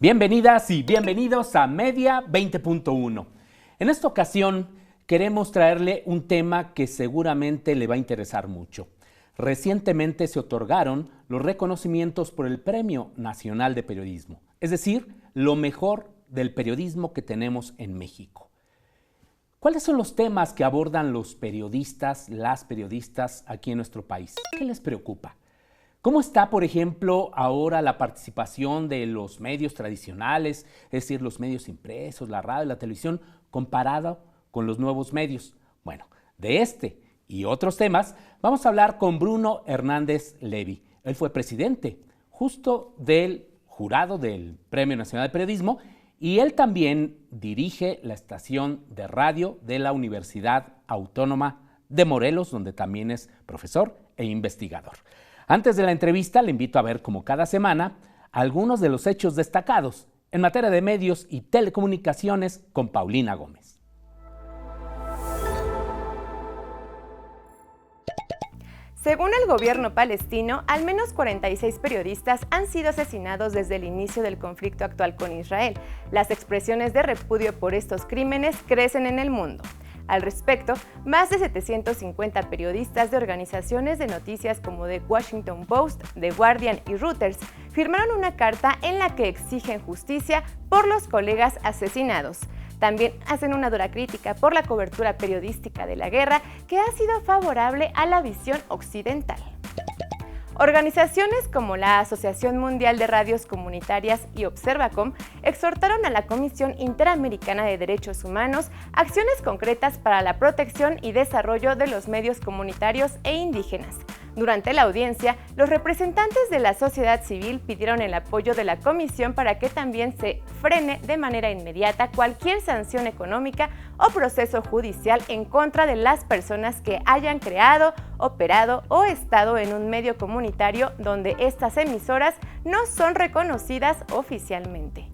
Bienvenidas y bienvenidos a Media 20.1. En esta ocasión queremos traerle un tema que seguramente le va a interesar mucho. Recientemente se otorgaron los reconocimientos por el Premio Nacional de Periodismo, es decir, lo mejor del periodismo que tenemos en México. ¿Cuáles son los temas que abordan los periodistas, las periodistas aquí en nuestro país? ¿Qué les preocupa? ¿Cómo está, por ejemplo, ahora la participación de los medios tradicionales, es decir, los medios impresos, la radio, la televisión, comparado con los nuevos medios? Bueno, de este y otros temas vamos a hablar con Bruno Hernández Levy. Él fue presidente justo del jurado del Premio Nacional de Periodismo y él también dirige la estación de radio de la Universidad Autónoma de Morelos, donde también es profesor e investigador. Antes de la entrevista, le invito a ver, como cada semana, algunos de los hechos destacados en materia de medios y telecomunicaciones con Paulina Gómez. Según el gobierno palestino, al menos 46 periodistas han sido asesinados desde el inicio del conflicto actual con Israel. Las expresiones de repudio por estos crímenes crecen en el mundo. Al respecto, más de 750 periodistas de organizaciones de noticias como The Washington Post, The Guardian y Reuters firmaron una carta en la que exigen justicia por los colegas asesinados. También hacen una dura crítica por la cobertura periodística de la guerra que ha sido favorable a la visión occidental. Organizaciones como la Asociación Mundial de Radios Comunitarias y Observacom exhortaron a la Comisión Interamericana de Derechos Humanos acciones concretas para la protección y desarrollo de los medios comunitarios e indígenas. Durante la audiencia, los representantes de la sociedad civil pidieron el apoyo de la comisión para que también se frene de manera inmediata cualquier sanción económica o proceso judicial en contra de las personas que hayan creado, operado o estado en un medio comunitario donde estas emisoras no son reconocidas oficialmente.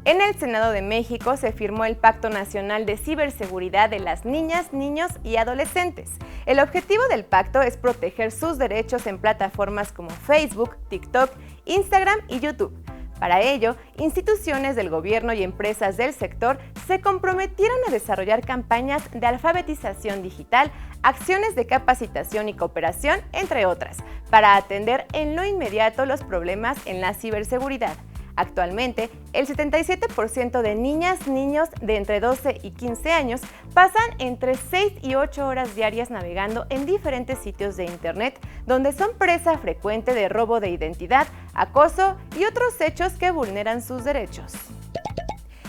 En el Senado de México se firmó el Pacto Nacional de Ciberseguridad de las Niñas, Niños y Adolescentes. El objetivo del pacto es proteger sus derechos en plataformas como Facebook, TikTok, Instagram y YouTube. Para ello, instituciones del gobierno y empresas del sector se comprometieron a desarrollar campañas de alfabetización digital, acciones de capacitación y cooperación, entre otras, para atender en lo inmediato los problemas en la ciberseguridad. Actualmente, el 77% de niñas, niños de entre 12 y 15 años pasan entre 6 y 8 horas diarias navegando en diferentes sitios de Internet, donde son presa frecuente de robo de identidad, acoso y otros hechos que vulneran sus derechos.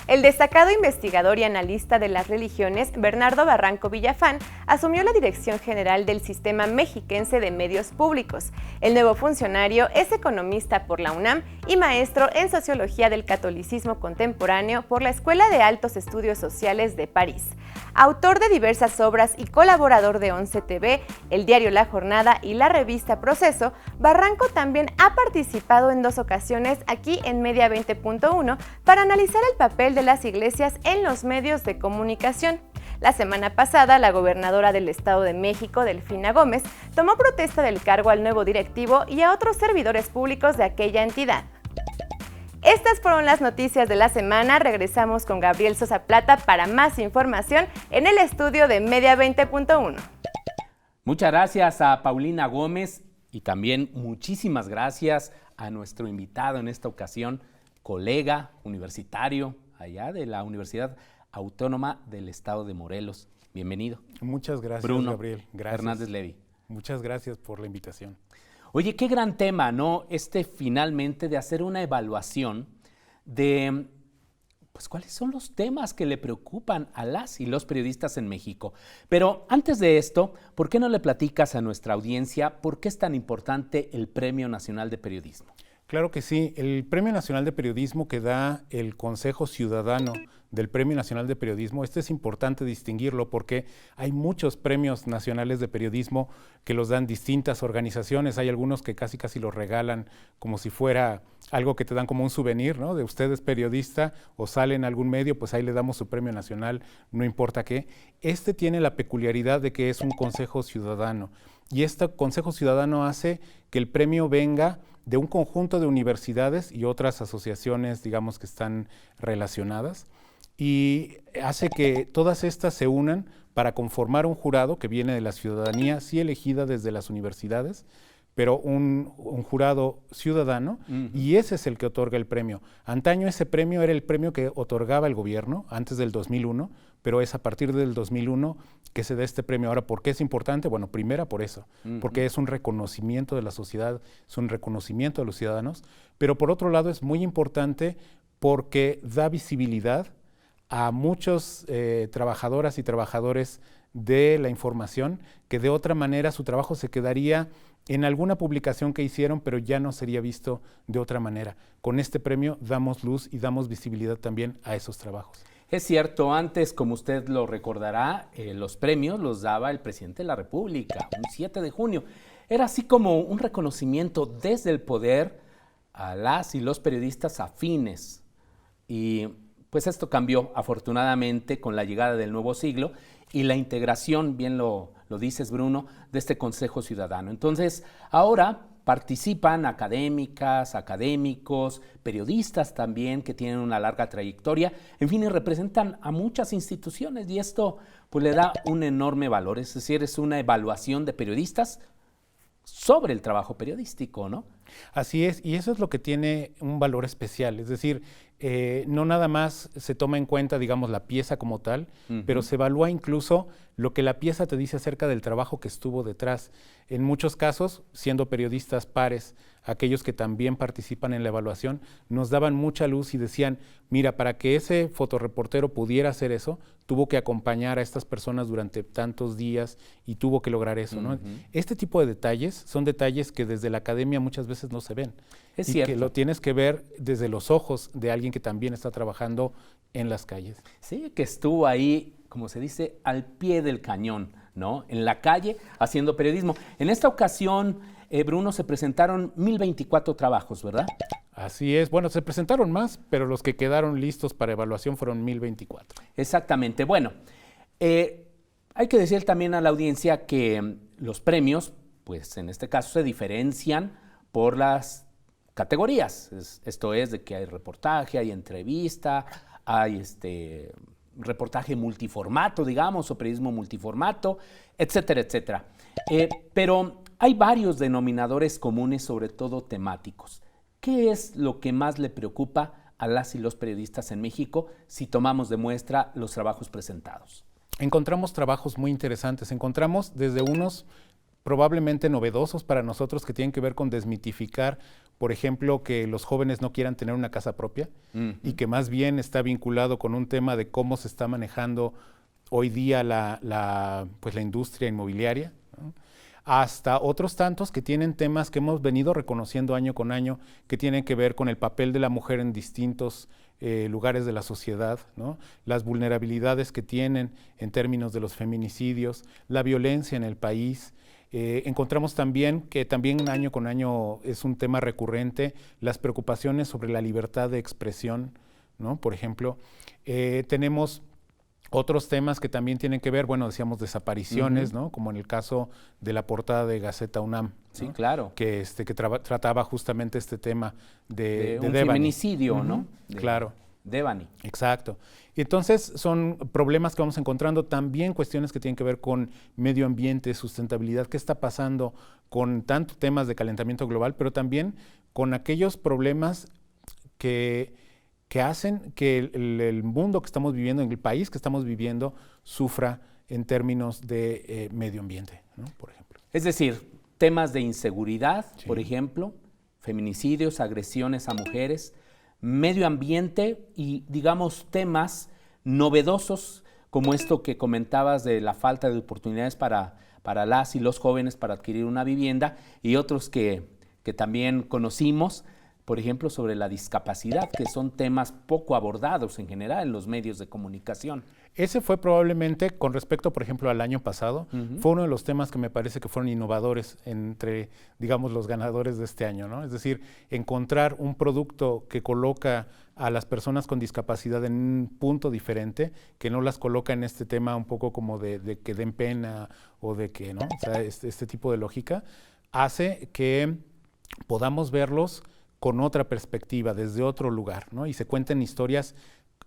El destacado investigador y analista de las religiones, Bernardo Barranco Villafán, asumió la dirección general del Sistema Mexiquense de Medios Públicos. El nuevo funcionario es economista por la UNAM y maestro en Sociología del Catolicismo Contemporáneo por la Escuela de Altos Estudios Sociales de París. Autor de diversas obras y colaborador de 11 TV, el diario La Jornada y la revista Proceso, Barranco también ha participado en 2 ocasiones aquí en Media 20.1 para analizar el papel de las iglesias en los medios de comunicación. La semana pasada, la gobernadora del Estado de México, Delfina Gómez, tomó protesta del cargo al nuevo directivo y a otros servidores públicos de aquella entidad. Estas fueron las noticias de la semana. Regresamos con Gabriel Sosa Plata para más información en el estudio de Media 20.1. Muchas gracias a Paulina Gómez y también muchísimas gracias a nuestro invitado en esta ocasión, colega universitario allá de la Universidad Autónoma del Estado de Morelos. Bienvenido. Muchas gracias, Bruno Gabriel. Gracias. Hernández Levy. Muchas gracias por la invitación. Oye, qué gran tema, ¿no? Finalmente de hacer una evaluación de, pues, cuáles son los temas que le preocupan a las y los periodistas en México. Pero antes de esto, ¿por qué no le platicas a nuestra audiencia por qué es tan importante el Premio Nacional de Periodismo? Claro que sí. El Premio Nacional de Periodismo que da el Consejo Ciudadano del Premio Nacional de Periodismo, es importante distinguirlo porque hay muchos premios nacionales de periodismo que los dan distintas organizaciones. Hay algunos que casi los regalan como si fuera algo que te dan como un souvenir, ¿no? De usted es periodista o sale en algún medio, pues ahí le damos su premio nacional, no importa qué. Este tiene la peculiaridad de que es un consejo ciudadano y este consejo ciudadano hace que el premio venga de un conjunto de universidades y otras asociaciones, digamos, que están relacionadas, y hace que todas estas se unan para conformar un jurado que viene de la ciudadanía, sí elegida desde las universidades, pero un jurado ciudadano, y ese es el que otorga el premio. Antaño ese premio era el premio que otorgaba el gobierno, antes del 2001, pero es a partir del 2001 que se da este premio. Ahora, ¿por qué es importante? Bueno, primera por eso, porque es un reconocimiento de la sociedad, es un reconocimiento de los ciudadanos, pero por otro lado es muy importante porque da visibilidad a muchos trabajadoras y trabajadores de la información que de otra manera su trabajo se quedaría en alguna publicación que hicieron, pero ya no sería visto de otra manera. Con este premio damos luz y damos visibilidad también a esos trabajos. Es cierto, antes, como usted lo recordará, los premios los daba el presidente de la República, un 7 de junio. Era así como un reconocimiento desde el poder a las y los periodistas afines. Y pues esto cambió afortunadamente con la llegada del nuevo siglo y la integración, bien lo dices Bruno, de este Consejo Ciudadano. Entonces, ahora participan académicas, académicos, periodistas también que tienen una larga trayectoria, en fin, y representan a muchas instituciones y esto pues le da un enorme valor, es decir, es una evaluación de periodistas sobre el trabajo periodístico, ¿no? Así es, y eso es lo que tiene un valor especial, es decir, no nada más se toma en cuenta, digamos, la pieza como tal, pero se evalúa incluso lo que la pieza te dice acerca del trabajo que estuvo detrás. En muchos casos, siendo periodistas pares, aquellos que también participan en la evaluación, nos daban mucha luz y decían, mira, para que ese fotoreportero pudiera hacer eso, tuvo que acompañar a estas personas durante tantos días y tuvo que lograr eso, ¿no? Este tipo de detalles son detalles que desde la academia muchas veces no se ven. Es y cierto. que lo tienes que ver desde los ojos de alguien que también está trabajando en las calles. Sí, que estuvo ahí, como se dice, al pie del cañón, ¿no? En la calle, haciendo periodismo. En esta ocasión, Bruno, se presentaron 1024 trabajos, ¿verdad? Así es. Bueno, se presentaron más, pero los que quedaron listos para evaluación fueron 1024. Exactamente. Bueno, hay que decir también a la audiencia que los premios, pues en este caso se diferencian por las categorías. Esto es de que hay reportaje, hay entrevista, hay reportaje multiformato, digamos, o periodismo multiformato, etcétera, etcétera. Pero hay varios denominadores comunes, sobre todo temáticos. ¿Qué es lo que más le preocupa a las y los periodistas en México si tomamos de muestra los trabajos presentados? Encontramos trabajos muy interesantes. Encontramos desde unos probablemente novedosos para nosotros que tienen que ver con desmitificar, por ejemplo, que los jóvenes no quieran tener una casa propia y que más bien está vinculado con un tema de cómo se está manejando hoy día la industria inmobiliaria, ¿no? Hasta otros tantos que tienen temas que hemos venido reconociendo año con año, que tienen que ver con el papel de la mujer en distintos lugares de la sociedad, ¿no? Las vulnerabilidades que tienen en términos de los feminicidios, la violencia en el país. Encontramos también que también año con año es un tema recurrente, las preocupaciones sobre la libertad de expresión, ¿no? Por ejemplo, tenemos otros temas que también tienen que ver, bueno, decíamos desapariciones, ¿no? Como en el caso de la portada de Gaceta UNAM, ¿no? Sí, claro. Que trataba justamente este tema de un Devani. feminicidio, ¿no? Claro. Devani. Exacto. Y entonces son problemas que vamos encontrando, también cuestiones que tienen que ver con medio ambiente, sustentabilidad, qué está pasando con tanto temas de calentamiento global, pero también con aquellos problemas que hacen que el mundo que estamos viviendo, en el país que estamos viviendo, sufra en términos de medio ambiente, ¿no? Por ejemplo. Es decir, temas de inseguridad, sí, por ejemplo, feminicidios, agresiones a mujeres, medio ambiente y, digamos, temas novedosos como esto que comentabas de la falta de oportunidades para las y los jóvenes para adquirir una vivienda y otros que también conocimos por ejemplo, sobre la discapacidad, que son temas poco abordados en general en los medios de comunicación. Ese fue probablemente, con respecto, por ejemplo, al año pasado, fue uno de los temas que me parece que fueron innovadores entre, digamos, los ganadores de este año, ¿no? Es decir, encontrar un producto que coloca a las personas con discapacidad en un punto diferente, que no las coloca en este tema un poco como de que den pena o de que, ¿no? O sea, este tipo de lógica hace que podamos verlos con otra perspectiva, desde otro lugar, ¿no? Y se cuenten historias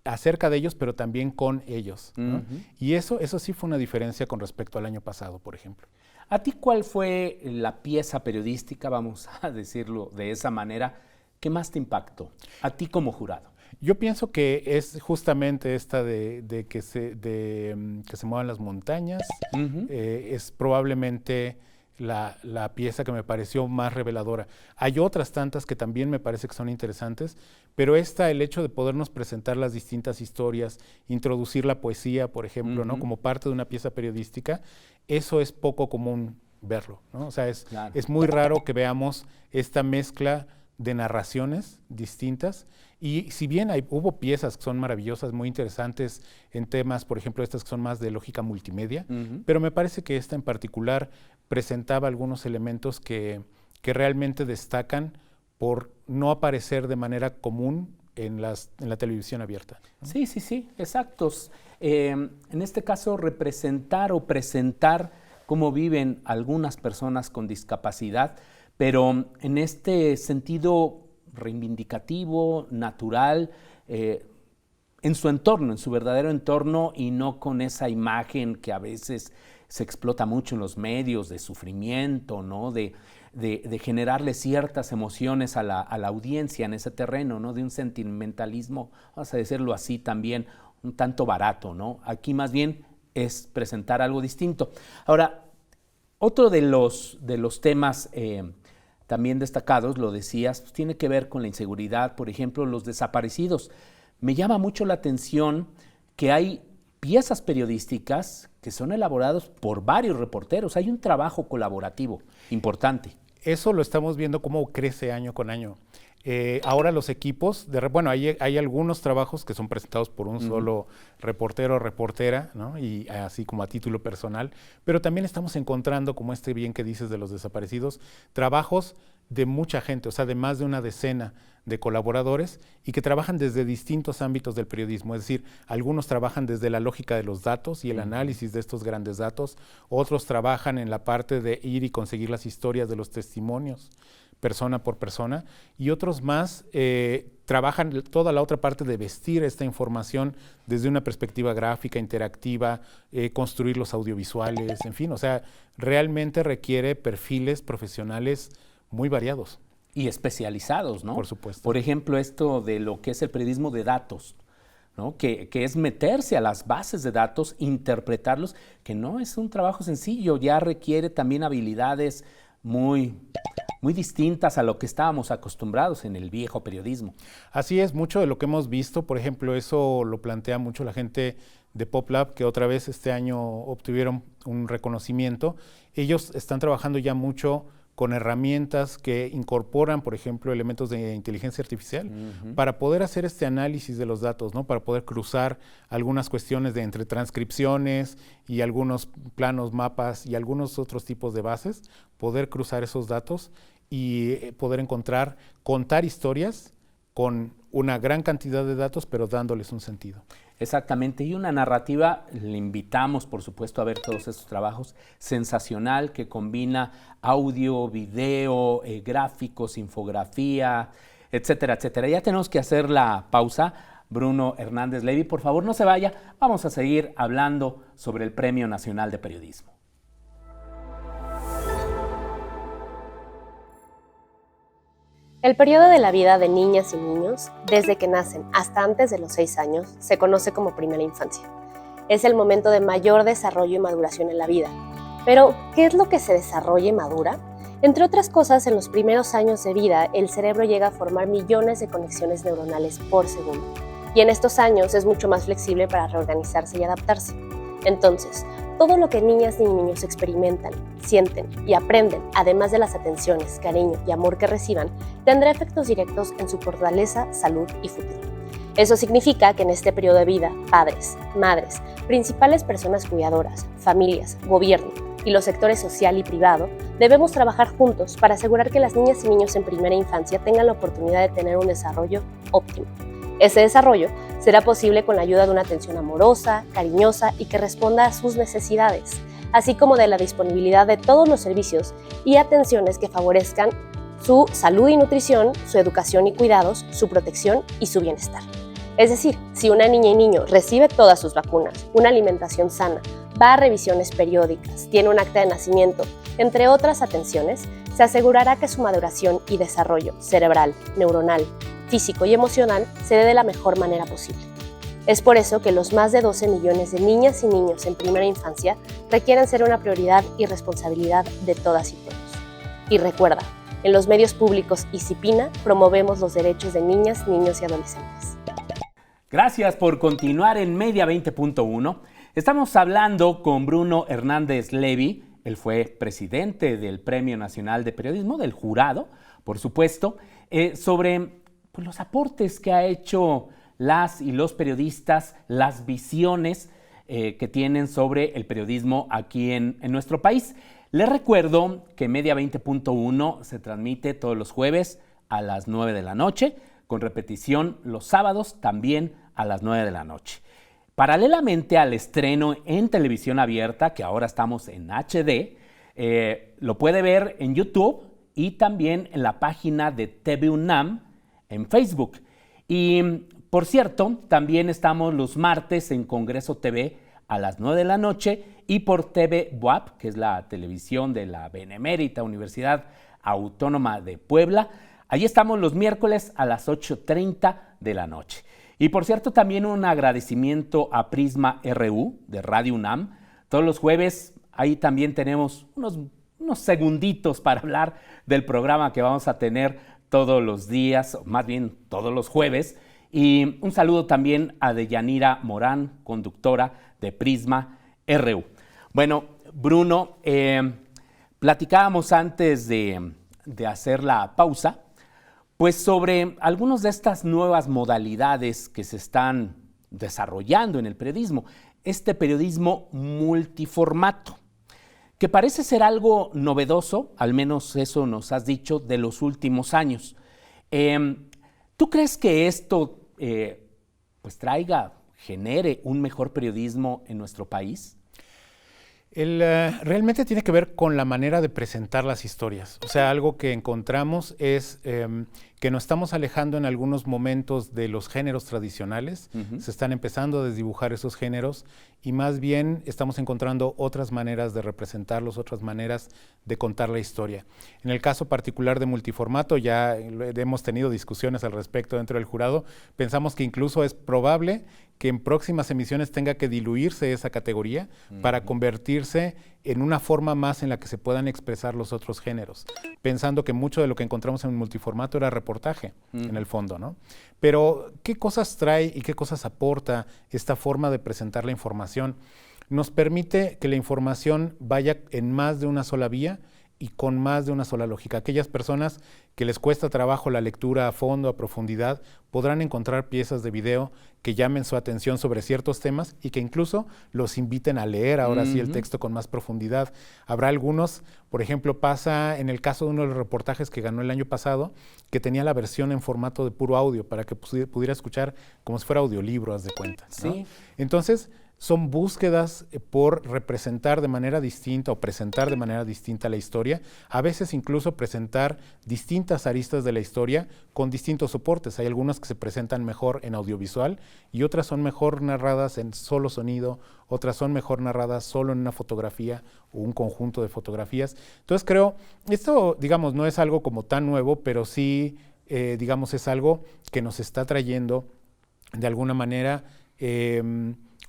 acerca de ellos, pero también con ellos, ¿no? Y eso sí fue una diferencia con respecto al año pasado, por ejemplo. ¿A ti cuál fue la pieza periodística, vamos a decirlo de esa manera, que más te impactó, a ti como jurado? Yo pienso que es justamente esta de que se muevan las montañas, es probablemente la pieza que me pareció más reveladora. Hay otras tantas que también me parece que son interesantes, pero el hecho de podernos presentar las distintas historias, introducir la poesía, por ejemplo, ¿no? Como parte de una pieza periodística, eso es poco común verlo, ¿no? O sea, es muy raro que veamos esta mezcla de narraciones distintas. Y si bien hubo piezas que son maravillosas, muy interesantes en temas, por ejemplo, estas que son más de lógica multimedia, pero me parece que esta en particular presentaba algunos elementos que realmente destacan por no aparecer de manera común en la televisión abierta, ¿no? Sí, exactos. En este caso, representar o presentar cómo viven algunas personas con discapacidad, pero en este sentido reivindicativo, natural, en su entorno, en su verdadero entorno, y no con esa imagen que a veces se explota mucho en los medios de sufrimiento, ¿no? De generarle ciertas emociones a la audiencia en ese terreno, ¿no? De un sentimentalismo, vamos a decirlo así también, un tanto barato, ¿no? Aquí más bien es presentar algo distinto. Ahora, otro de los temas también destacados, lo decías, pues tiene que ver con la inseguridad, por ejemplo, los desaparecidos. Me llama mucho la atención que hay piezas periodísticas que son elaboradas por varios reporteros. Hay un trabajo colaborativo importante. Eso lo estamos viendo cómo crece año con año. Ahora los equipos, hay algunos trabajos que son presentados por un solo reportero o reportera, ¿no? Y así como a título personal, pero también estamos encontrando, como bien que dices de los desaparecidos, trabajos de mucha gente, o sea, de más de una decena de colaboradores y que trabajan desde distintos ámbitos del periodismo. Es decir, algunos trabajan desde la lógica de los datos y el análisis de estos grandes datos, otros trabajan en la parte de ir y conseguir las historias de los testimonios, persona por persona, y otros más trabajan toda la otra parte de vestir esta información desde una perspectiva gráfica, interactiva, construir los audiovisuales, en fin, o sea, realmente requiere perfiles profesionales muy variados. Y especializados, ¿no? Por supuesto. Por ejemplo, esto de lo que es el periodismo de datos, ¿no? Que es meterse a las bases de datos, interpretarlos, que no es un trabajo sencillo, ya requiere también habilidades muy distintas a lo que estábamos acostumbrados en el viejo periodismo. Así es, mucho de lo que hemos visto, por ejemplo, eso lo plantea mucho la gente de PopLab, que otra vez este año obtuvieron un reconocimiento. Ellos están trabajando ya mucho con herramientas que incorporan, por ejemplo, elementos de inteligencia artificial para poder hacer este análisis de los datos, ¿no? Para poder cruzar algunas cuestiones de entre transcripciones y algunos planos, mapas y algunos otros tipos de bases, poder cruzar esos datos y poder contar historias con una gran cantidad de datos, pero dándoles un sentido. Exactamente, y una narrativa, le invitamos por supuesto a ver todos estos trabajos, sensacional, que combina audio, video, gráficos, infografía, etcétera, etcétera. Ya tenemos que hacer la pausa. Bruno Hernández Levy, por favor no se vaya, vamos a seguir hablando sobre el Premio Nacional de Periodismo. El periodo de la vida de niñas y niños, desde que nacen hasta antes de los 6 años, se conoce como primera infancia. Es el momento de mayor desarrollo y maduración en la vida. Pero, ¿qué es lo que se desarrolla y madura? Entre otras cosas, en los primeros años de vida, el cerebro llega a formar millones de conexiones neuronales por segundo. Y en estos años es mucho más flexible para reorganizarse y adaptarse. Entonces, Todo lo que niñas y niños experimentan, sienten y aprenden, además de las atenciones, cariño y amor que reciban, tendrá efectos directos en su fortaleza, salud y futuro. Eso significa que en este periodo de vida, padres, madres, principales personas cuidadoras, familias, gobierno y los sectores social y privado, debemos trabajar juntos para asegurar que las niñas y niños en primera infancia tengan la oportunidad de tener un desarrollo óptimo. Ese desarrollo será posible con la ayuda de una atención amorosa, cariñosa y que responda a sus necesidades, así como de la disponibilidad de todos los servicios y atenciones que favorezcan su salud y nutrición, su educación y cuidados, su protección y su bienestar. Es decir, si una niña y niño recibe todas sus vacunas, una alimentación sana, va a revisiones periódicas, tiene un acta de nacimiento, entre otras atenciones, se asegurará que su maduración y desarrollo cerebral, neuronal, físico y emocional se dé de la mejor manera posible. Es por eso que los más de 12 millones de niñas y niños en primera infancia requieren ser una prioridad y responsabilidad de todas y todos. Y recuerda, en los medios públicos y CIPINA promovemos los derechos de niñas, niños y adolescentes. Gracias por continuar en Media 20.1. Estamos hablando con Bruno Hernández Levy. Él fue presidente del Premio Nacional de Periodismo, del jurado, por supuesto, sobre los aportes que ha hecho las y los periodistas, las visiones que tienen sobre el periodismo aquí en nuestro país. Les recuerdo que Media 20.1 se transmite todos los jueves a las 9 de la noche, con repetición los sábados también a las 9 de la noche. Paralelamente al estreno en televisión abierta, que ahora estamos en HD, lo puede ver en YouTube y también en la página de TV UNAM en Facebook. Y, por cierto, también estamos los martes en Congreso TV a las 9 de la noche y por TV BUAP, que es la televisión de la Benemérita Universidad Autónoma de Puebla. Allí estamos los miércoles a las 8:30 de la noche. Y por cierto, también un agradecimiento a Prisma RU de Radio UNAM. Todos los jueves ahí también tenemos unos segunditos para hablar del programa que vamos a tener todos los días, o más bien todos los jueves. Y un saludo también a Deyanira Morán, conductora de Prisma RU. Bueno, Bruno, platicábamos antes de hacer la pausa, pues sobre algunas de estas nuevas modalidades que se están desarrollando en el periodismo. Este periodismo multiformato, que parece ser algo novedoso, al menos eso nos has dicho, de los últimos años. ¿Tú crees que esto genere un mejor periodismo en nuestro país? Realmente tiene que ver con la manera de presentar las historias. O sea, algo que encontramos es que nos estamos alejando en algunos momentos de los géneros tradicionales. Se están empezando a desdibujar esos géneros y más bien estamos encontrando otras maneras de representarlos, otras maneras de contar la historia. En el caso particular de multiformato, ya hemos tenido discusiones al respecto dentro del jurado. Pensamos que incluso es probable que en próximas emisiones tenga que diluirse esa categoría para convertirse en una forma más en la que se puedan expresar los otros géneros, pensando que mucho de lo que encontramos en el multiformato era reportaje, en el fondo, ¿no? Pero, ¿qué cosas trae y qué cosas aporta esta forma de presentar la información? Nos permite que la información vaya en más de una sola vía y con más de una sola lógica. Aquellas personas que les cuesta trabajo la lectura a fondo, a profundidad, podrán encontrar piezas de video que llamen su atención sobre ciertos temas y que incluso los inviten a leer ahora sí el texto con más profundidad. Habrá algunos, por ejemplo, pasa en el caso de uno de los reportajes que ganó el año pasado, que tenía la versión en formato de puro audio para que pudiera escuchar como si fuera audiolibro, haz de cuenta, ¿no? Sí. Entonces, son búsquedas por representar de manera distinta o presentar de manera distinta la historia, a veces incluso presentar distintas aristas de la historia con distintos soportes. Hay algunas que se presentan mejor en audiovisual y otras son mejor narradas en solo sonido, otras son mejor narradas solo en una fotografía o un conjunto de fotografías. Entonces creo, esto digamos no es algo como tan nuevo, pero sí digamos es algo que nos está trayendo de alguna manera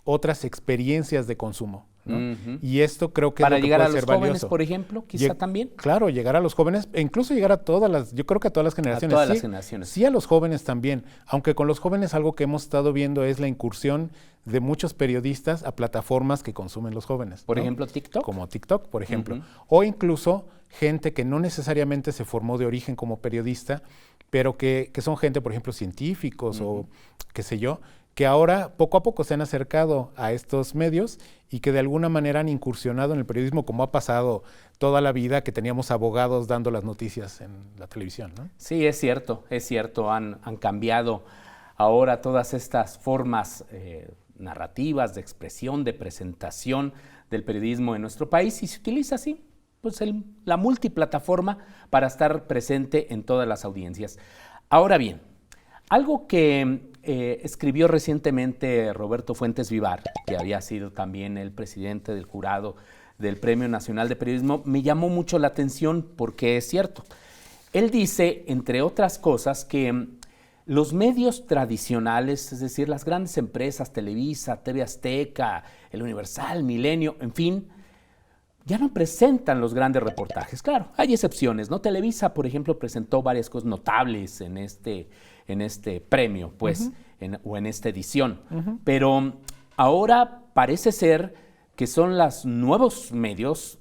otras experiencias de consumo. ¿no? Y esto creo que para es lo que llegar puede a los ser jóvenes, valioso. por ejemplo, quizá también. Claro, llegar a los jóvenes, e incluso llegar a todas las, yo creo que a todas las generaciones. A todas las generaciones. Sí, a los jóvenes también, aunque con los jóvenes algo que hemos estado viendo es la incursión de muchos periodistas a plataformas que consumen los jóvenes. Por ¿no? ejemplo, TikTok. Como TikTok, por ejemplo. O incluso gente que no necesariamente se formó de origen como periodista, pero que son gente, por ejemplo, científicos o qué sé yo, que ahora poco a poco se han acercado a estos medios y que de alguna manera han incursionado en el periodismo, como ha pasado toda la vida que teníamos abogados dando las noticias en la televisión, ¿no? Sí, es cierto, han cambiado ahora todas estas formas narrativas, de expresión, de presentación del periodismo en nuestro país y se utiliza así, pues la multiplataforma para estar presente en todas las audiencias. Ahora bien, algo que escribió recientemente Roberto Fuentes Vivar, que había sido también el presidente del jurado del Premio Nacional de Periodismo, me llamó mucho la atención porque es cierto. Él dice, entre otras cosas, que los medios tradicionales, es decir, las grandes empresas, Televisa, TV Azteca, El Universal, Milenio, en fin, ya no presentan los grandes reportajes. Claro, hay excepciones, ¿no? Televisa, por ejemplo, presentó varias cosas notables en este premio, pues, o en esta edición. Pero ahora parece ser que son los nuevos medios,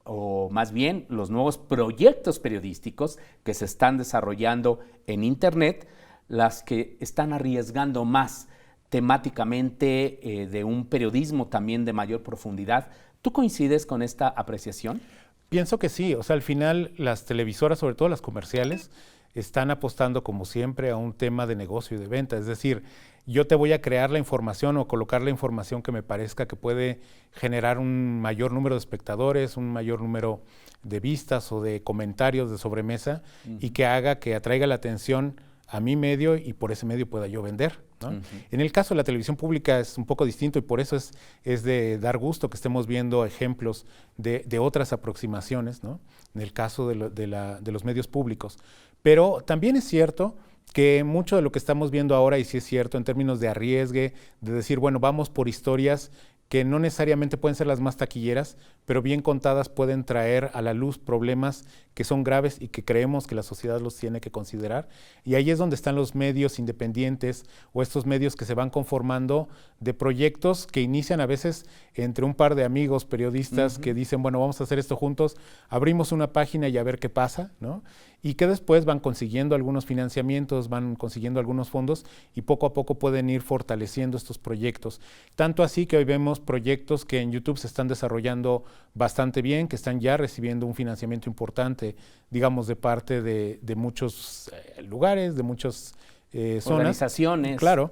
o más bien los nuevos proyectos periodísticos que se están desarrollando en Internet, las que están arriesgando más temáticamente de un periodismo también de mayor profundidad. ¿Tú coincides con esta apreciación? Pienso que sí, o sea, al final las televisoras, sobre todo las comerciales, están apostando como siempre a un tema de negocio y de venta, es decir, yo te voy a crear la información o colocar la información que me parezca que puede generar un mayor número de espectadores, un mayor número de vistas o de comentarios de sobremesa y que haga que atraiga la atención a mi medio y por ese medio pueda yo vender, ¿no? En el caso de la televisión pública es un poco distinto y por eso es de dar gusto que estemos viendo ejemplos de otras aproximaciones, ¿no? En el caso de los medios públicos. Pero también es cierto que mucho de lo que estamos viendo ahora, y sí es cierto en términos de arriesgue, de decir, bueno, vamos por historias que no necesariamente pueden ser las más taquilleras, pero bien contadas pueden traer a la luz problemas que son graves y que creemos que la sociedad los tiene que considerar. Y ahí es donde están los medios independientes o estos medios que se van conformando de proyectos que inician a veces entre un par de amigos periodistas que dicen, bueno, vamos a hacer esto juntos, abrimos una página y a ver qué pasa, ¿no? Y que después van consiguiendo algunos financiamientos, van consiguiendo algunos fondos y poco a poco pueden ir fortaleciendo estos proyectos. Tanto así que hoy vemos proyectos que en YouTube se están desarrollando bastante bien, que están ya recibiendo un financiamiento importante, digamos, de parte de muchos lugares, de muchas zonas. Organizaciones. Claro,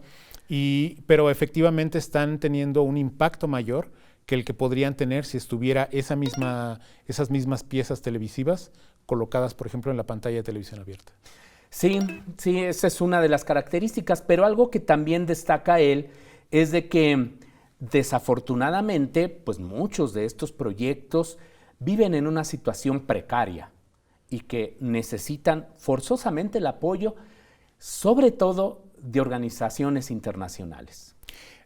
pero efectivamente están teniendo un impacto mayor que el que podrían tener si estuviera esas mismas piezas televisivas colocadas, por ejemplo, en la pantalla de televisión abierta. Sí, esa es una de las características, pero algo que también destaca él es de que desafortunadamente, pues muchos de estos proyectos viven en una situación precaria y que necesitan forzosamente el apoyo, sobre todo de organizaciones internacionales.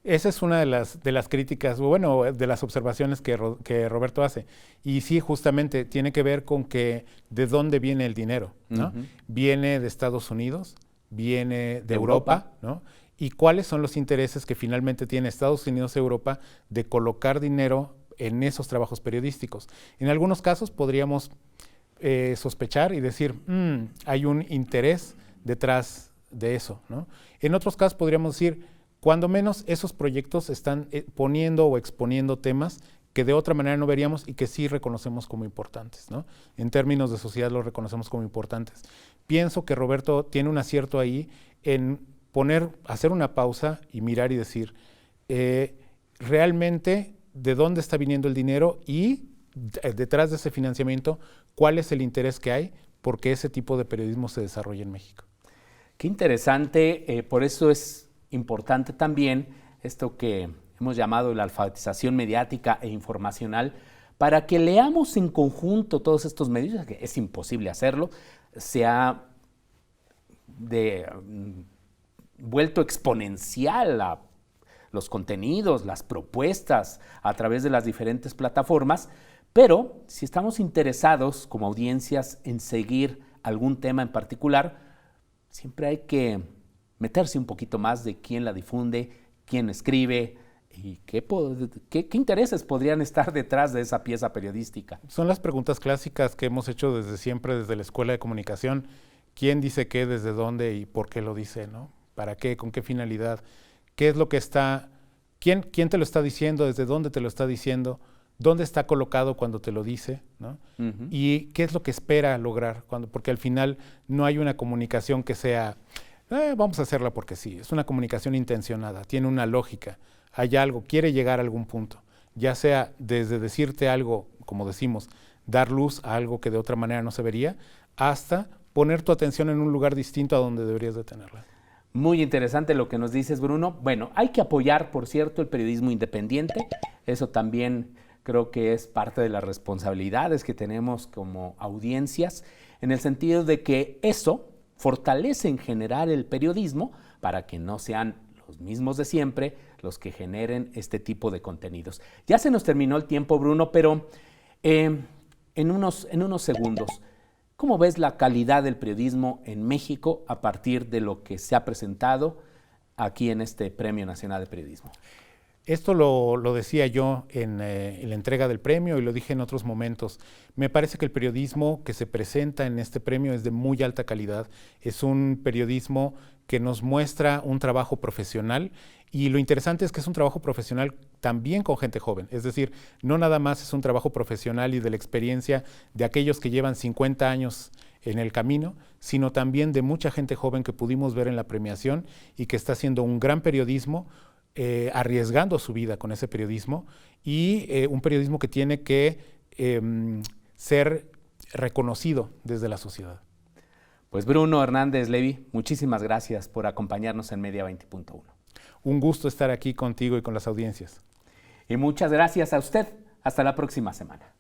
Esa es una de las críticas, bueno, de las observaciones que Roberto hace. Y sí, justamente tiene que ver con que de dónde viene el dinero, ¿no? Viene de Estados Unidos, viene de Europa, ¿no? Y cuáles son los intereses que finalmente tiene Estados Unidos y Europa de colocar dinero en esos trabajos periodísticos. En algunos casos podríamos sospechar y decir, hay un interés detrás de eso, ¿no? En otros casos podríamos decir, cuando menos esos proyectos están poniendo o exponiendo temas que de otra manera no veríamos y que sí reconocemos como importantes, ¿no? En términos de sociedad los reconocemos como importantes. Pienso que Roberto tiene un acierto ahí en hacer una pausa y mirar y decir, realmente de dónde está viniendo el dinero y detrás de ese financiamiento, cuál es el interés que hay porque ese tipo de periodismo se desarrolla en México. Qué interesante, por eso es importante también esto que hemos llamado la alfabetización mediática e informacional, para que leamos en conjunto todos estos medios, que es imposible hacerlo, se ha vuelto exponencial los contenidos, las propuestas a través de las diferentes plataformas, pero si estamos interesados como audiencias en seguir algún tema en particular, siempre hay que meterse un poquito más de quién la difunde, quién escribe y qué intereses podrían estar detrás de esa pieza periodística. Son las preguntas clásicas que hemos hecho desde siempre, desde la Escuela de Comunicación. ¿Quién dice qué, desde dónde y por qué lo dice, ¿no? ¿Para qué? ¿Con qué finalidad? ¿Qué es lo que está? ¿Quién te lo está diciendo? ¿Desde dónde te lo está diciendo? ¿Dónde está colocado cuando te lo dice? ¿No? ¿Y qué es lo que espera lograr? Porque al final no hay una comunicación que sea, vamos a hacerla porque sí. Es una comunicación intencionada, tiene una lógica. Hay algo, quiere llegar a algún punto. Ya sea desde decirte algo, como decimos, dar luz a algo que de otra manera no se vería, hasta poner tu atención en un lugar distinto a donde deberías de tenerla. Muy interesante lo que nos dices, Bruno. Bueno, hay que apoyar, por cierto, el periodismo independiente. Eso también creo que es parte de las responsabilidades que tenemos como audiencias, en el sentido de que eso fortalece en general el periodismo para que no sean los mismos de siempre los que generen este tipo de contenidos. Ya se nos terminó el tiempo, Bruno, pero en unos segundos, ¿cómo ves la calidad del periodismo en México a partir de lo que se ha presentado aquí en este Premio Nacional de Periodismo? Esto lo decía yo en la entrega del premio y lo dije en otros momentos. Me parece que el periodismo que se presenta en este premio es de muy alta calidad. Es un periodismo que nos muestra un trabajo profesional y lo interesante es que es un trabajo profesional también con gente joven. Es decir, no nada más es un trabajo profesional y de la experiencia de aquellos que llevan 50 años en el camino, sino también de mucha gente joven que pudimos ver en la premiación y que está haciendo un gran periodismo, arriesgando su vida con ese periodismo y un periodismo que tiene que ser reconocido desde la sociedad. Pues Bruno Hernández Levy, muchísimas gracias por acompañarnos en Media 20.1. Un gusto estar aquí contigo y con las audiencias. Y muchas gracias a usted. Hasta la próxima semana.